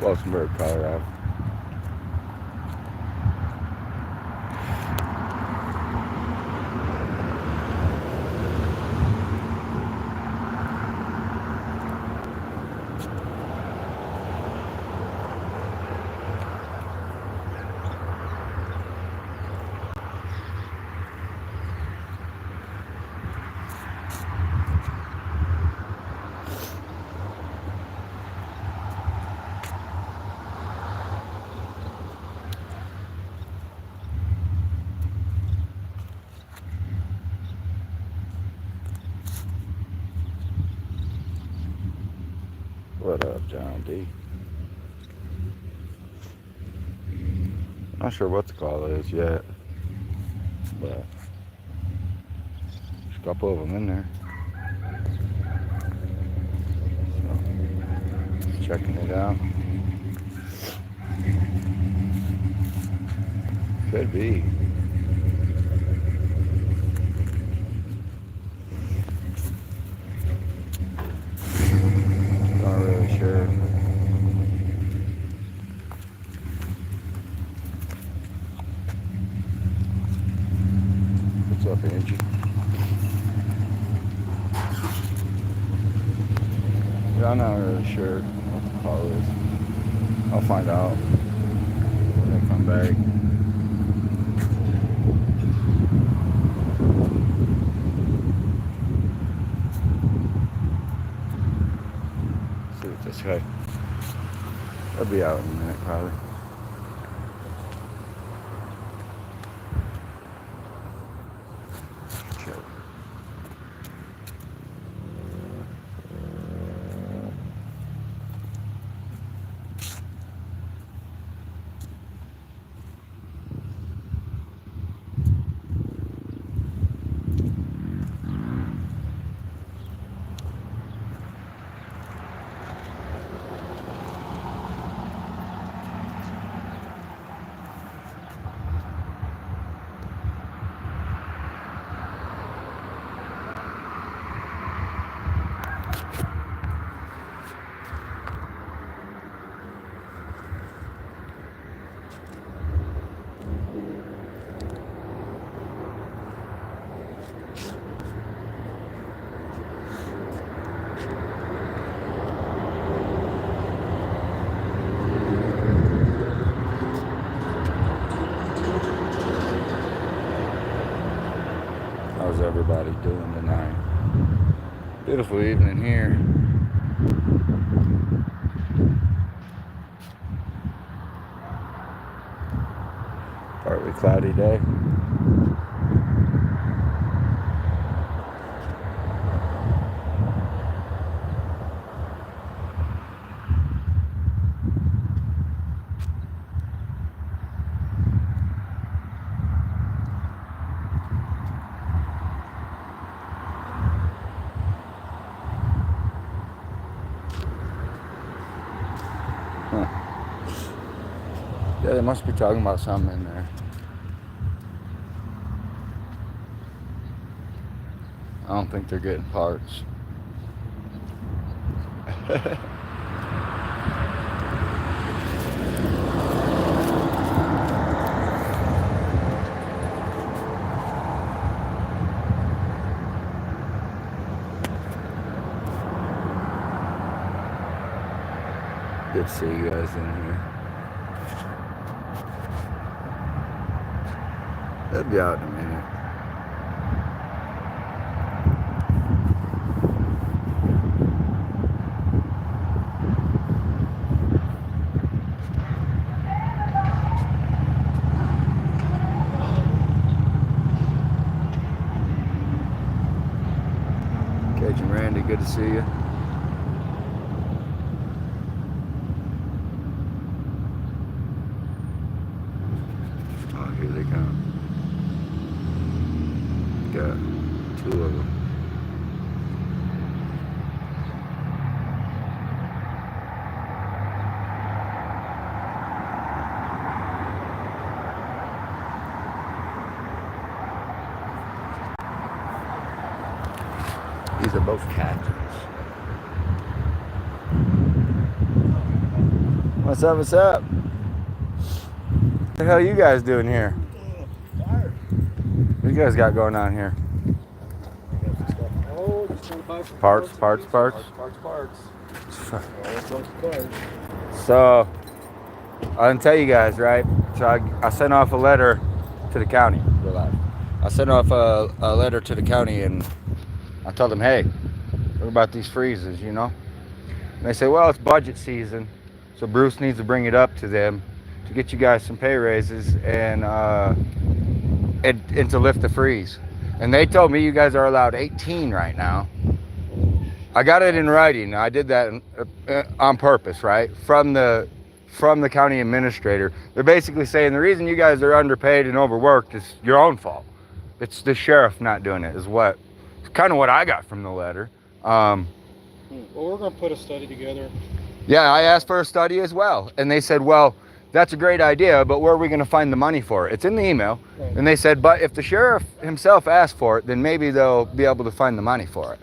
Walsenburg, Colorado. What up, John D? Not sure what the call is yet, but there's a couple of them in there. So, checking it out. Could be. Not really sure. What's up, Angie? Yeah, I'm not really sure what the call is. I'll find out when I come back. See what this guy. I'll be out in a minute, probably. Check. How's everybody doing tonight? Beautiful evening here. Partly cloudy day. Yeah, they must be talking about something in there. I don't think they're getting parts. Good to see you guys in here. They'll be out in a minute. Cajun Randy, good to see you. Oh, here they come. Got two of them. These are both captains. What's up? What's up? What the hell you guys doing here? What you guys got going on here? Parts. So, I didn't tell you guys, right? So I sent off a letter to the county. I sent off a letter to the county, and I told them, hey, what about these freezes, you know? And they say, well, it's budget season, so Bruce needs to bring it up to them to get you guys some pay raises and to lift the freeze. And they told me you guys are allowed 18 right now. I got it in writing. I did that on purpose, right? From the county administrator. They're basically saying the reason you guys are underpaid and overworked is your own fault. It's the sheriff not doing it is what, kind of what I got from the letter. Well, we're going to put a study together. Yeah, I asked for a study as well. And they said, well, that's a great idea, but where are we going to find the money for it? It's in the email. Right. And they said, but if the sheriff himself asked for it, then maybe they'll be able to find the money for it.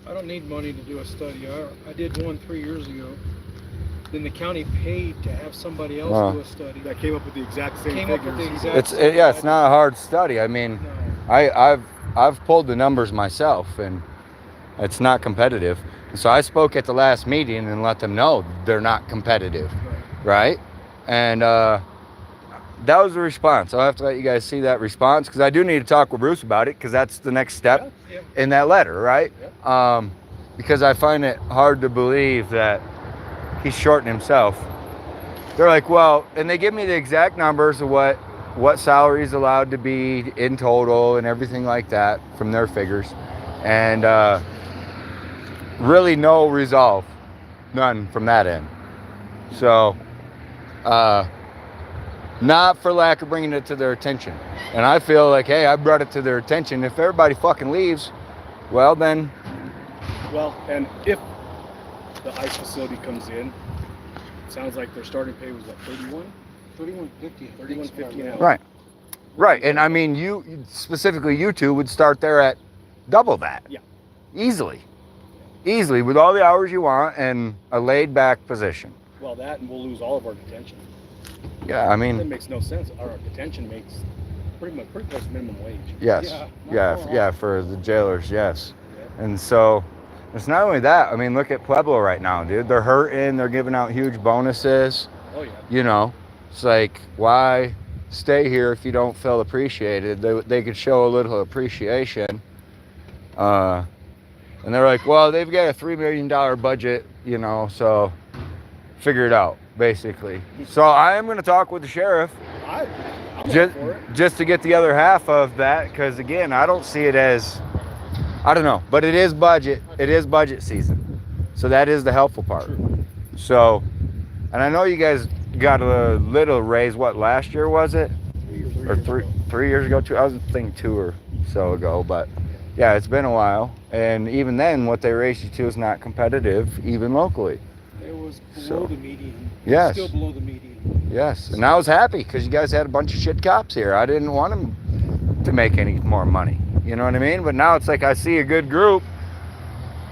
I don't need money to do a study. I did one 3 years ago. Then the county paid to have somebody else do a study. That came up with the exact same figures. It's not a hard study. I mean, no. I've pulled the numbers myself, and it's not competitive. So I spoke at the last meeting and let them know they're not competitive, right? And that was the response. I'll have to let you guys see that response because I do need to talk with Bruce about it because that's the next step in that letter, right? Because I find it hard to believe that he's shorting himself. They're like, well, and they give me the exact numbers of what salary is allowed to be in total and everything like that from their figures. And really no resolve, none from that end. So, not for lack of bringing it to their attention. And I feel like, hey, I brought it to their attention. If everybody fucking leaves, well then. Well, and if the ice facility comes in, it sounds like their starting pay was like $31.50 an hour. Right. And I mean, you specifically, you two would start there at double that. Yeah. Easily with all the hours you want and a laid back position. Well, that and we'll lose all of our detention. Yeah, I mean, that makes no sense. Our detention makes pretty close to minimum wage. Yes. Yeah, for the jailers, yes. Yeah. And so it's not only that. I mean, look at Pueblo right now, dude. They're hurting. They're giving out huge bonuses. Oh yeah. You know, it's like, why stay here if you don't feel appreciated? They could show a little appreciation. And they're like, well, they've got a $3 million budget, you know, so figure it out, basically. So I am going to talk with the sheriff just to get the other half of that, because, again, I don't see it as, I don't know, but it is budget. It is budget season. So that is the helpful part. So, and I know you guys got a little raise, what, last year was it? 3 years ago, I was thinking 2 or so ago, but yeah, it's been a while. And even then, what they raised you to is not competitive, even locally. It was below the median. Yes. Still below the median. Yes. And I was happy because you guys had a bunch of shit cops here. I didn't want them to make any more money. You know what I mean? But now it's like I see a good group.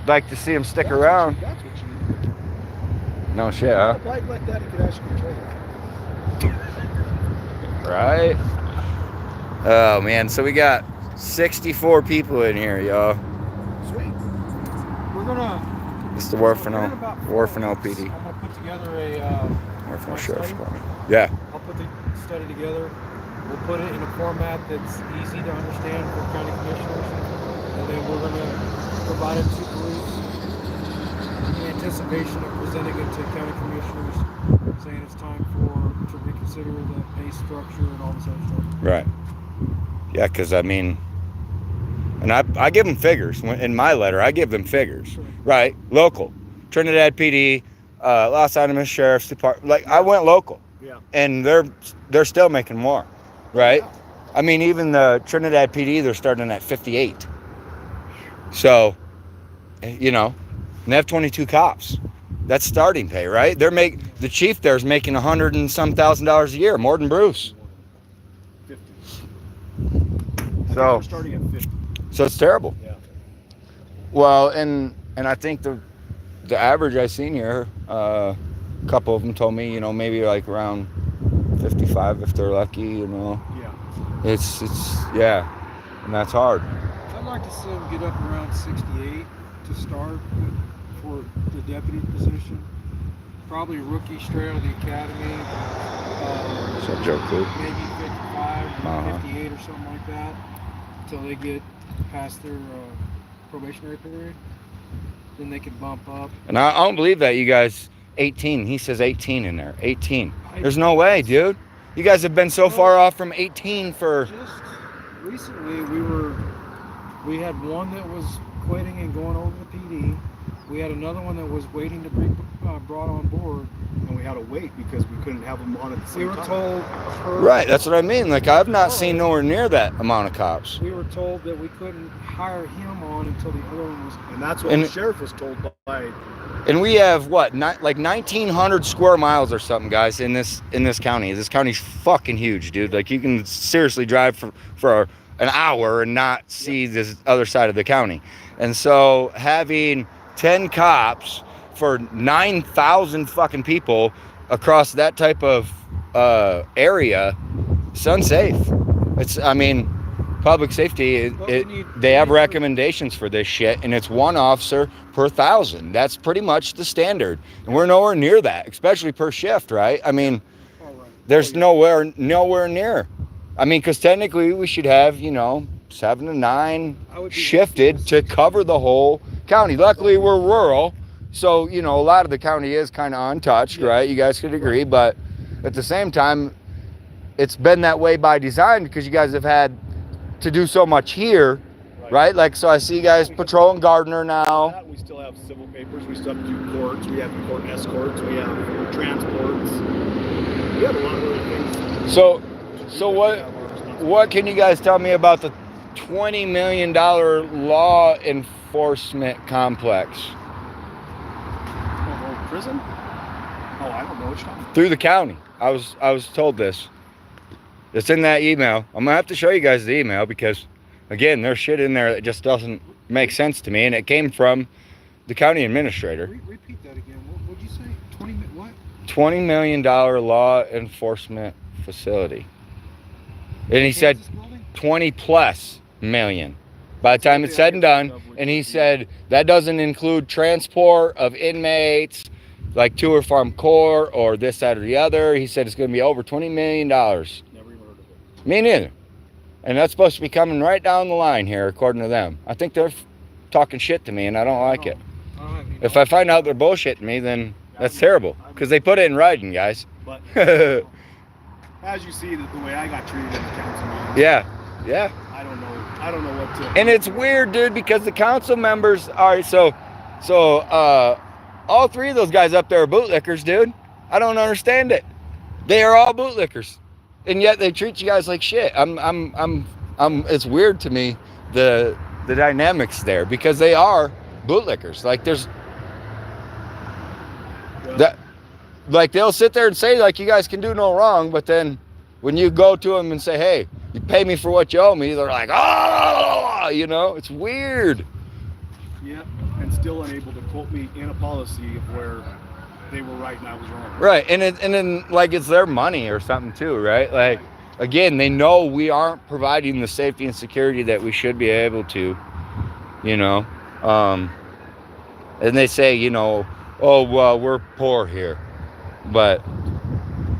I'd like to see them stick around. That's what you need. No shit, huh? Like that, he could actually trade. Right? Oh, man. So we got 64 people in here, y'all. Sweet. We're gonna. It's the Warfano PD. I'm gonna put together a. Warfano Sheriff's Department. Yeah. I'll put the study together. We'll put it in a format that's easy to understand for county commissioners, and then we're gonna provide it to police in anticipation of presenting it to county commissioners, saying it's time to reconsider the pay structure and all this other stuff. Right. Yeah, because I mean, and I give them figures. In my letter, I give them figures. Sure. Right? Local. Trinidad PD, Los Alamos Sheriff's Department. Like, I went local. Yeah. And they're still making more. Right? Yeah. I mean, even the Trinidad PD, they're starting at 58. So, you know, and they have 22 cops. That's starting pay, right? The chief there is making $100 and some thousand a year, more than Bruce. 50. So we're starting at 50. So it's terrible. Yeah. Well, and I think the average I seen here, A couple of them told me, maybe like around 55 if they're lucky, Yeah. It's yeah, and that's hard. I'd like to see him get up around 68 to start for the deputy position. Probably rookie straight out of the academy. What's up, Joe Cool? Maybe 55 or Uh-huh. 58 or something like that until they get past their probationary period. Then they can bump up. And I don't believe that you guys 18. He says 18 in there. 18. There's no way, dude. You guys have been so far off from 18 for. Just recently, we had one that was quitting and going over to the PD. We had another one that was waiting to be brought on board. And we had to wait because we couldn't have them on at the same We were time. told. Right, that's what I mean. Like, I've not seen nowhere near that amount of cops. We were told that we couldn't hire him on until the other one was. And that's what the sheriff was told by. And we have what, like 1,900 square miles or something, guys, in this county. This county's fucking huge, dude. Like, you can seriously drive for an hour and not see this other side of the county. And so having 10 cops for 9,000 fucking people across that type of area, it's unsafe. Public safety, they have recommendations for this shit, and it's one officer per 1,000. That's pretty much the standard. And we're nowhere near that, especially per shift, right? I mean, there's nowhere near. I mean, because technically we should have, 7 to 9 shifted to cover the whole county. Luckily, we're rural, so, a lot of the county is kind of untouched, right? You guys could agree, but at the same time, it's been that way by design because you guys have had to do so much here, right? Like, so I see you guys patrolling Gardner now. We still have civil papers. We still have to do courts. We have court escorts. We have transports. We have a lot of other things. So what can you guys tell me about the $20 million law enforcement complex? Prison? Oh, I don't know what you're talking about. Through the county. I was told this. It's in that email. I'm gonna have to show you guys the email because, again, there's shit in there that just doesn't make sense to me, and it came from the county administrator. Repeat that again. What did you say? 20 what? $20 million law enforcement facility, and he said 20 plus million by the time it's said and done. And he said that doesn't include transport of inmates, like to or from court or this, that, or the other. He said it's going to be over $20 million. Me neither. And that's supposed to be coming right down the line here, according to them. I think they're talking shit to me, and I don't like it. If I find out they're bullshitting me, then that's terrible, because they put it in writing, guys. But as you see, the way I got treated in the council meeting. Yeah. I don't know what to. And it's weird, dude, because the council members are so all three of those guys up there are bootlickers, dude. I don't understand it. They are all bootlickers, and yet they treat you guys like shit. It's weird to me, the dynamics there, because they are bootlickers. Like, there's that, like, they'll sit there and say, like, you guys can do no wrong, but then when you go to them and say, hey, you pay me for what you owe me, they're like, oh, it's weird. Yeah, and still unable to quote me in a policy of where they were right and I was wrong. Right, and then like it's their money or something too, right? Like, again, they know we aren't providing the safety and security that we should be able to, and they say, oh, well, we're poor here, but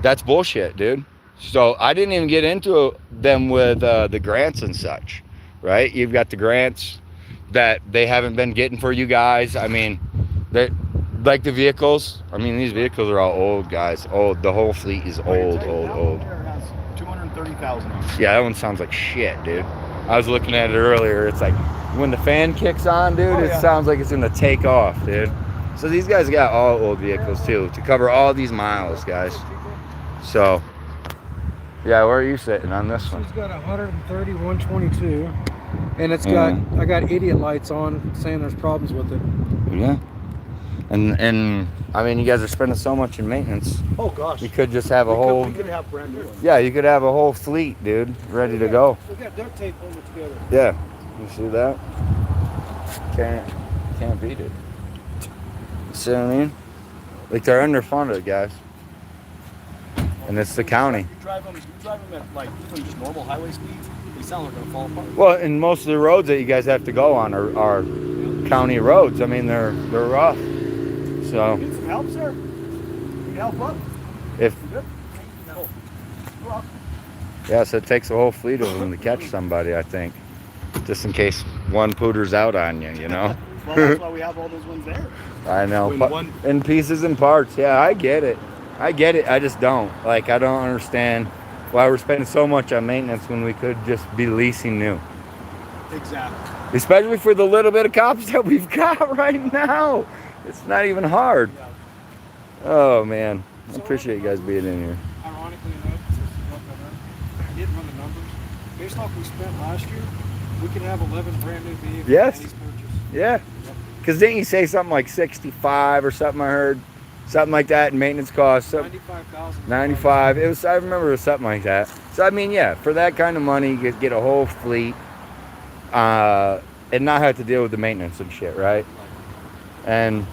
that's bullshit, dude. So I didn't even get into them with the grants and such, right? You've got the grants that they haven't been getting for you guys. I mean, they like the vehicles. I mean, these vehicles are all old, guys. Old. The whole fleet is old. Has 230,000 on it. Yeah, that one sounds like shit, dude. I was looking at it earlier. It's like when the fan kicks on, dude, it sounds like it's gonna take off, dude. So these guys got all old vehicles too to cover all these miles, guys. So, yeah, where are you sitting on this one? It's got 130, 122, and it's got I got idiot lights on saying there's problems with it. Yeah. And I mean, you guys are spending so much in maintenance. Oh gosh. You could just have we could have brand new ones. Yeah, you could have a whole fleet, dude, ready to go. We got duct tape holding it together. Yeah. You see that? Can't beat it. See what I mean? Like they're underfunded, guys. And it's the county. You drive them at like even just normal highway speeds, they sound like they're gonna fall apart. Well, and most of the roads that you guys have to go on are county roads. I mean, they're rough. So Need some help, sir? Need help up? if You good? No. Well, yes, it takes a whole fleet of them to catch somebody. I think, just in case one pooters out on you, you know. well, that's why we have all those ones there. I know, When but one- in pieces and parts. Yeah, I get it. I get it. I just don't. Like, I don't understand why we're spending so much on maintenance when we could just be leasing new. Exactly. Especially for the little bit of cops that we've got right now. It's not even hard. Yeah. Oh, man. I appreciate you guys being in here. Ironically enough, I didn't run the numbers. Based off what we spent last year, we could have 11 brand new vehicles Yes. at least purchased. Yeah. Because didn't you say something like 65 or something I heard? Something like that in maintenance costs. 95,000. 95. It was. I remember it was something like that. So I mean, yeah, for that kind of money, you could get a whole fleet, and not have to deal with the maintenance and shit, right? And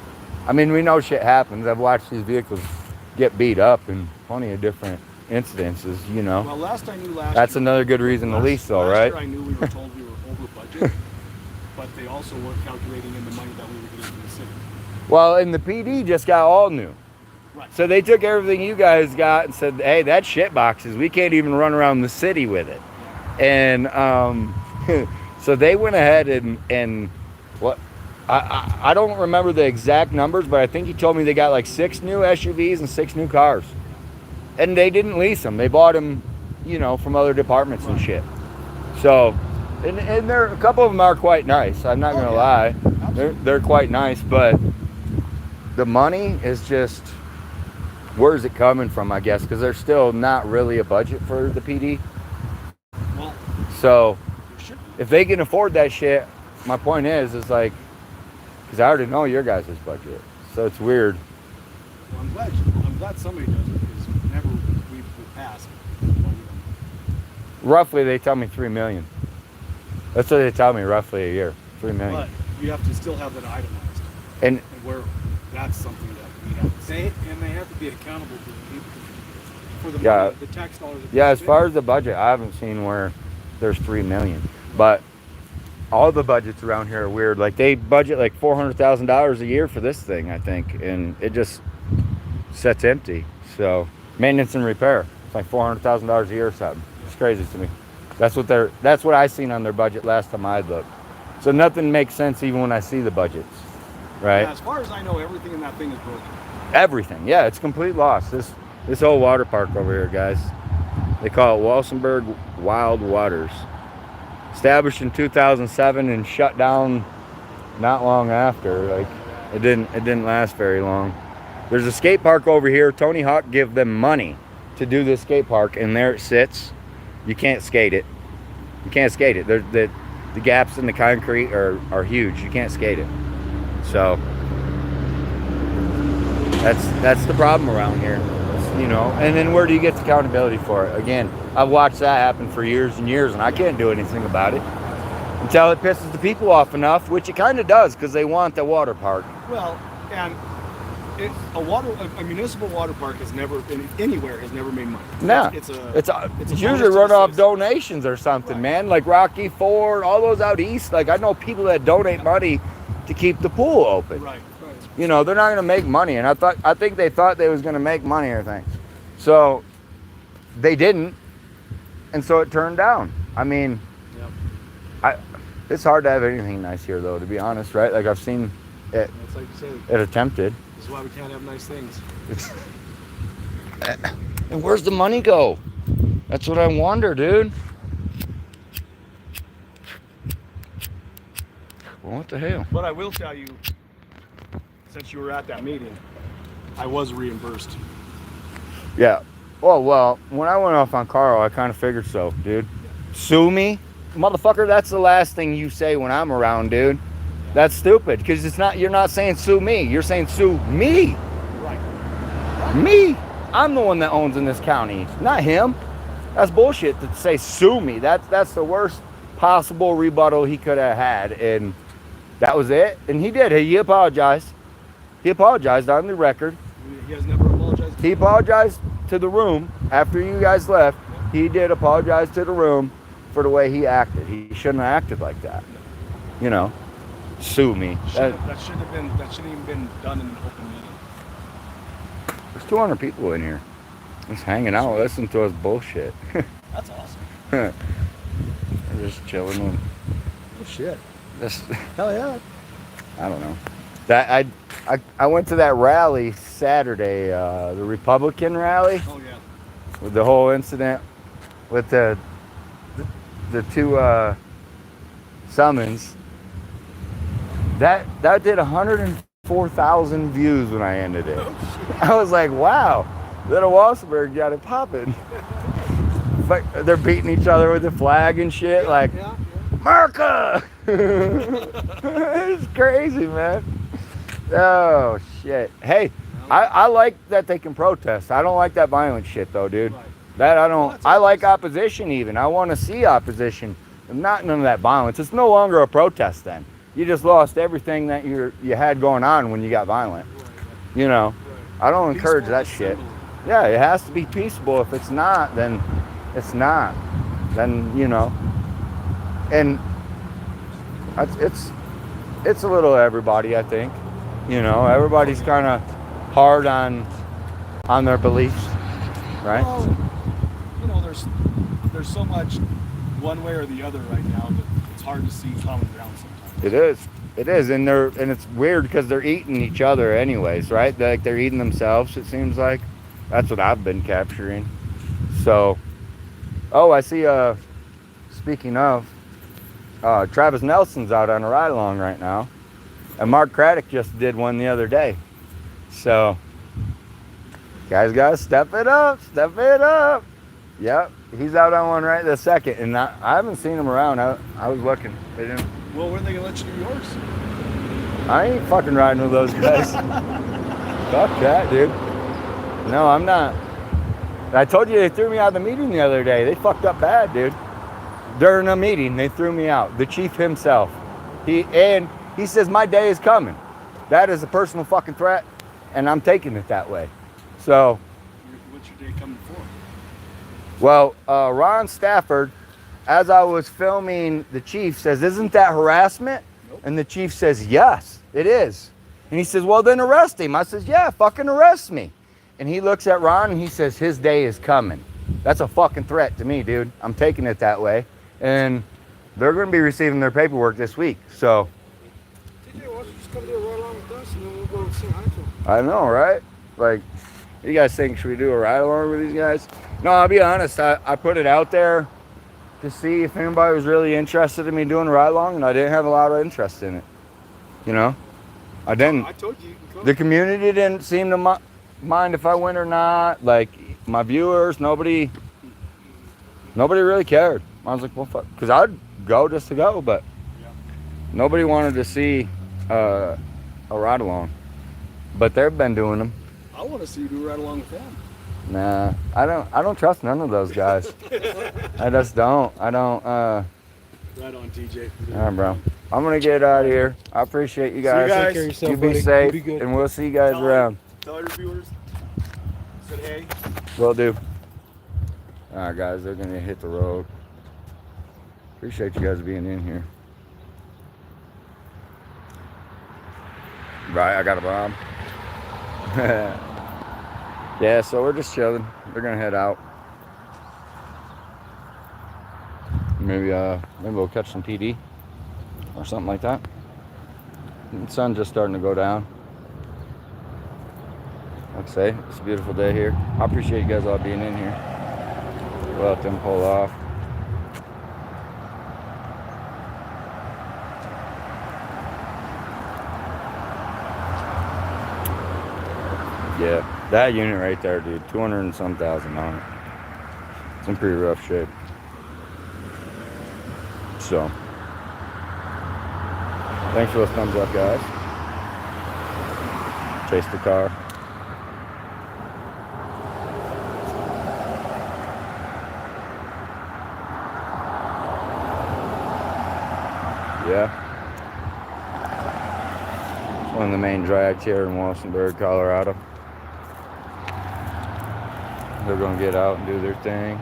I mean, we know shit happens. I've watched these vehicles get beat up in plenty of different incidences. You know, Well, last I knew last that's year, another good reason to lease, though, last right? year I knew we were told we were over budget, but they also weren't calculating in the money that we were getting from the city. Well, and the PD just got all new. Right. So they took everything you guys got and said, "Hey, that shit boxes. We can't even run around the city with it." And so they went ahead and what? I don't remember the exact numbers, but I think he told me they got like 6 new SUVs and 6 new cars, and they didn't lease them. They bought them, you know, from other departments and shit. So, and they're, a couple of them are quite nice. I'm not gonna lie, they're quite nice, but the money is just, where's it coming from, I guess, because there's still not really a budget for the PD. Well, So there should be. if they can afford that shit, my point is like, because I already know your guys' budget, so it's weird. Well, I'm glad somebody does it because whenever we pass, well, we don't. Roughly, they tell me 3 million. That's what they tell me roughly a year, 3 million. But you have to still have that itemized, And and where that's something that we have to say. They have to be accountable to the people for the Yeah. money, the tax dollars. that yeah, they as spend. far as the budget, I haven't seen where there's 3 million. But all the budgets around here are weird. Like they budget like $400,000 a year for this thing, I think, and it just sits empty. So maintenance and repair, it's like $400,000 a year or something. It's crazy to me. That's what I seen on their budget last time I looked. So nothing makes sense even when I see the budgets, right? Yeah, as far as I know, everything in that thing is broken. Everything, yeah, it's complete loss. This whole water park over here, guys. They call it Walsenburg Wild Waters. Established in 2007 and shut down not long after. Like it didn't last very long. There's a skate park over here. Tony Hawk gave them money to do this skate park, and there it sits. You can't skate it. You can't skate it. The gaps in the concrete are huge. You can't skate it. So that's the problem around here. You know, and then where do you get the accountability for it? Again, I've watched that happen for years and years, and I can't do anything about it until it pisses the people off enough, which it kind of does because they want the water park. Well, and a municipal water park has never been anywhere has never made money. No, it's it's bonus usually to run the off citizens. donations or something, Right. man. Like Rocky Ford, all those out east. Like I know people that donate money to keep the pool open. Right. You know, they're not going to make money, and I think they thought they was going to make money or things. So they didn't, and so it turned down. I mean, Yep. it's hard to have anything nice here, though, to be honest, right? Like I've seen it, That's like you say. it attempted. This is why we can't have nice things. And where's the money go? That's what I wonder, dude. Well, what the hell? But I will tell you, since you were at that meeting, I was reimbursed. Yeah. Oh, well, when I went off on Carl, I kind of figured so, dude. Sue me? Motherfucker, that's the last thing you say when I'm around, dude. That's stupid, because you're not saying sue me. You're saying sue me. Right. Me. I'm the one that owns in this county, not him. That's bullshit to say sue me. That's the worst possible rebuttal he could have had, and that was it. And he did. He apologized. He apologized on the record. He has never apologized. He apologized to the room after you guys left. He did apologize to the room for the way he acted. He shouldn't have acted like that. You know, sue me. That shouldn't even been done in an open meeting. There's 200 people in here. Just hanging out, listening to us bullshit. That's awesome. We're just chilling. Oh shit. Just, Hell yeah. I don't know. That I went to that rally Saturday, the Republican rally. Oh yeah. With the whole incident with the two summons. That did 104,000 views when I ended it. I was like, wow, little Walsenburg got it popping. They're beating each other with the flag and shit, like, America! It's crazy, man. Oh, shit. Hey, I like that they can protest. I don't like that violent shit, though, dude. That I don't. I like opposition even. I want to see opposition. Not none of that violence. It's no longer a protest then. You just lost everything that you had going on when you got violent. You know, I don't encourage that shit. Yeah, it has to be peaceable. If it's not, then it's not. Then, you know, and it's a little everybody, I think. You know, everybody's kind of hard on their beliefs, right? Well, you know, there's so much one way or the other right now that it's hard to see common ground sometimes. It is, and it's weird because they're eating each other anyways, right? Like they're eating themselves. It seems like that's what I've been capturing. So, I see. Speaking of, Travis Nelson's out on a ride along right now, and Mark Craddock just did one the other day. So, guys, gotta step it up. Step it up. Yep, he's out on one right this second, and I haven't seen him around. I was looking. They didn't. Well, when are they gonna let you do yours? I ain't fucking riding with those guys. Fuck that, dude. No, I'm not. I told you they threw me out of the meeting the other day. They fucked up bad, dude. During a meeting, they threw me out. The chief himself. He says my day is coming. That is a personal fucking threat, and I'm taking it that way. So. What's your day coming for? Well, Ron Stafford, as I was filming, the chief says, "Isn't that harassment?" Nope. And the chief says, "Yes, it is." And he says, "Well, then arrest him." I says, "Yeah, fucking arrest me." And he looks at Ron and he says, "His day is coming." That's a fucking threat to me, dude. I'm taking it that way. And they're going to be receiving their paperwork this week. So. TJ, why don't you just come there right along with us and then we'll go and say hi to him. I know, right? Like, you guys think, should we do a ride along with these guys? No, I'll be honest. I put it out there to see if anybody was really interested in me doing a ride along, and I didn't have a lot of interest in it. You know? I didn't. I told you can come. The community didn't seem to mind if I went or not. Like, my viewers, nobody really cared. I was like, well, fuck. Because I'd go just to go, but nobody wanted to see a ride along. But they've been doing them. I want to see you do a ride along with them. Nah, I don't trust none of those guys. I just don't. I don't. Right on, TJ. All right, bro. I'm gonna get out of here. I appreciate you guys. guys. Take care of yourself, You be buddy. safe, You be good. and we'll see you guys around. Tell your viewers. Said hey. Will do. All right, guys. They're gonna hit the road. Appreciate you guys being in here. Right, I got a bomb. Yeah, so we're just chilling. They're gonna head out. Maybe we'll catch some PD or something like that. The sun's just starting to go down. Like I say, it's a beautiful day here. I appreciate you guys all being in here. We'll let them pull off. Yeah, that unit right there, dude, 200 and some thousand on it. It's in pretty rough shape. So, thanks for those thumbs up, guys. Chase the car. Yeah. It's one of the main drags here in Walsenburg, Colorado. They're gonna get out and do their thing.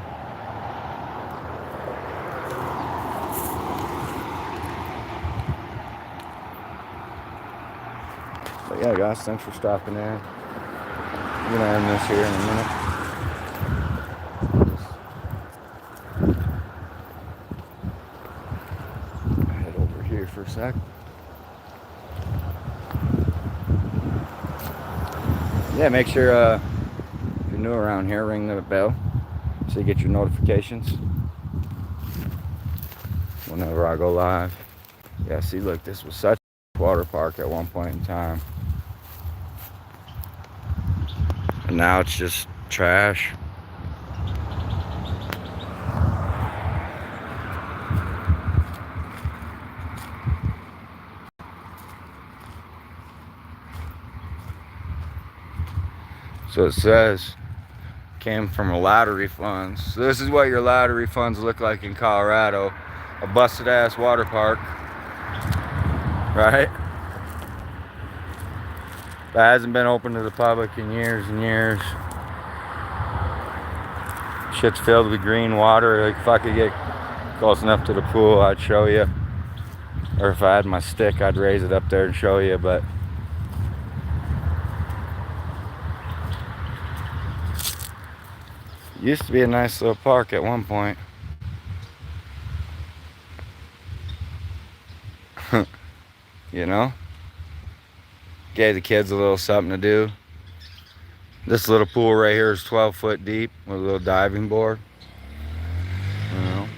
But yeah, guys, thanks for stopping in. I'm gonna end this here in a minute. Head over here for a sec. Yeah, make sure if you're new around here, ring the bell so you get your notifications whenever I go live. Yeah, see, look, this was such a water park at one point in time. And now it's just trash. So it says, came from a lottery funds. So this is what your lottery funds look like in Colorado. A busted ass water park. Right? That hasn't been open to the public in years and years. Shit's filled with green water. Like if I could get close enough to the pool, I'd show you. Or if I had my stick, I'd raise it up there and show you, but used to be a nice little park at one point. You know? Gave the kids a little something to do. This little pool right here is 12 foot deep with a little diving board. You know?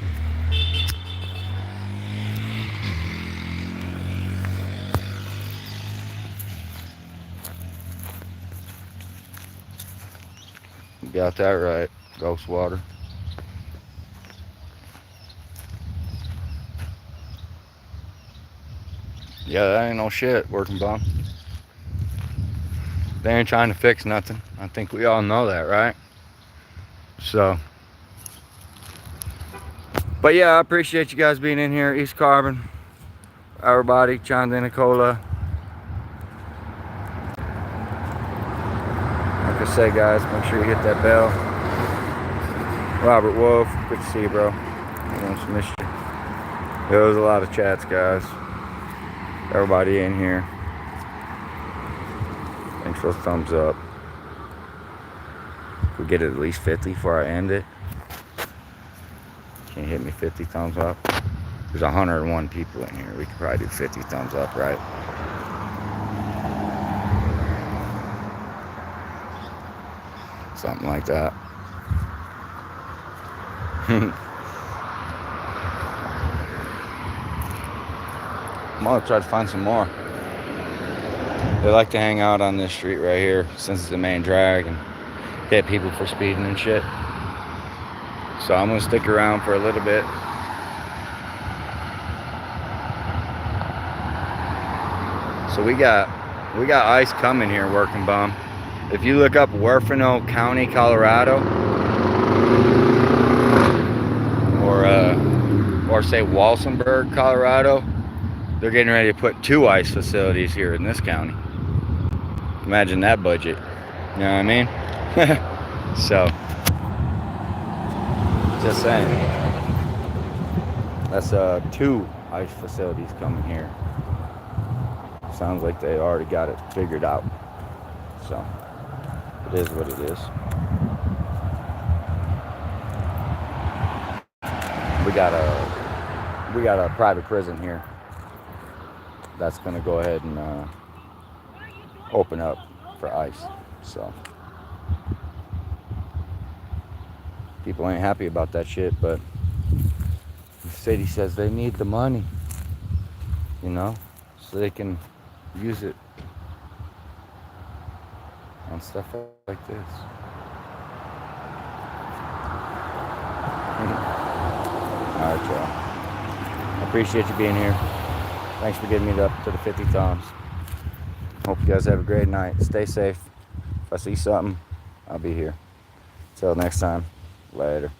You got that right, ghost water. Yeah, that ain't no shit, working bomb. They ain't trying to fix nothing. I think we all know that, right? So, but yeah, I appreciate you guys being in here. East Carbon, everybody, John Nicola. Like I say, guys, make sure you hit that bell. Robert Wolf, good to see you, bro. Almost missed you. There was a lot of chats, guys. Everybody in here. Thanks for those thumbs up. We get at least 50 before I end it. Can you hit me 50 thumbs up? There's 101 people in here. We could probably do 50 thumbs up, right? Something like that. I'm gonna try to find some more. They like to hang out on this street right here since it's the main drag and hit people for speeding and shit. So I'm gonna stick around for a little bit. So we got ice coming here, working bum. If you look up Huerfano County, Colorado, or say Walsenburg, Colorado, they're getting ready to put 2 ice facilities here in this county. Imagine that budget. You know what I mean? So, just saying. That's 2 ice facilities coming here. Sounds like they already got it figured out. So, it is what it is. We got a private prison here that's gonna go ahead and open up for ICE. So people ain't happy about that shit, but the city says they need the money, you know, so they can use it on stuff like this. All right, y'all. I appreciate you being here. Thanks for getting me up to the 50 times. Hope you guys have a great night. Stay safe. If I see something, I'll be here. Till next time. Later.